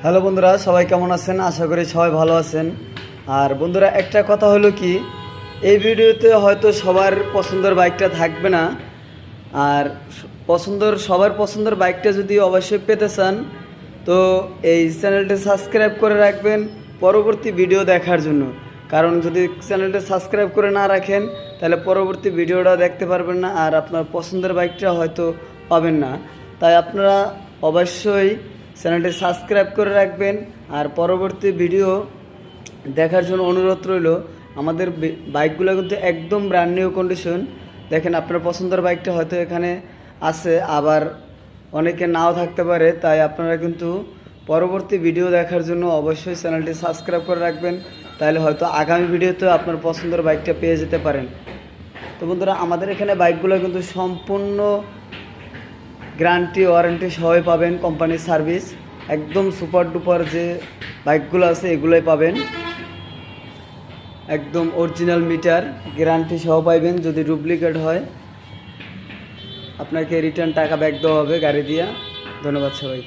Hello বন্ধুরা, সবাই কেমন আছেন? আশা করি সবাই ভালো আছেন। আর বন্ধুরা, একটা কথা হলো কি, এই ভিডিওতে হয়তো সবার পছন্দের বাইকটা থাকবে না। আর সবার পছন্দের বাইকটা যদি অবশ্যই পেতে চান, তো এই চ্যানেলটি সাবস্ক্রাইব করে রাখবেন পরবর্তী ভিডিও দেখার জন্য। কারণ যদি চ্যানেলটা সাবস্ক্রাইব করে না রাখেন, তাহলে পরবর্তী ভিডিওটা দেখতে পারবেন না, আর আপনার পছন্দের বাইকটা হয়তো পাবেন না। তাই আপনারা অবশ্যই চ্যানেলটি সাবস্ক্রাইব করে রাখবেন। আর পরবর্তী ভিডিও দেখার জন্য অনুরোধ রইল। আমাদের বাইকগুলো কিন্তু একদম ব্র্যান্ড নিউ কন্ডিশন। দেখেন, আপনার পছন্দের বাইকটা হয়তো এখানে আছে, আবার অনেকে নাও থাকতে পারে। তাই আপনারা কিন্তু পরবর্তী ভিডিও দেখার জন্য অবশ্যই চ্যানেলটি সাবস্ক্রাইব করে রাখবেন, তাহলে হয়তো আগামী ভিডিওতে আপনার পছন্দের বাইকটা পেয়ে যেতে পারেন। তো বন্ধুরা, আমাদের এখানে বাইকগুলো কিন্তু সম্পূর্ণ গ্যারান্টি ওয়ারেন্টি সবাই পাবেন। কোম্পানির সার্ভিস একদম সুপার ডুপার যে বাইকগুলো আছে এগুলোই পাবেন। একদম অরিজিনাল মিটার গ্যারান্টি সহ পাইবেন। যদি ডুপ্লিকেট হয় আপনাকে রিটার্ন টাকা ব্যাক দেওয়া হবে গাড়ি দিয়া। ধন্যবাদ সবাইকে।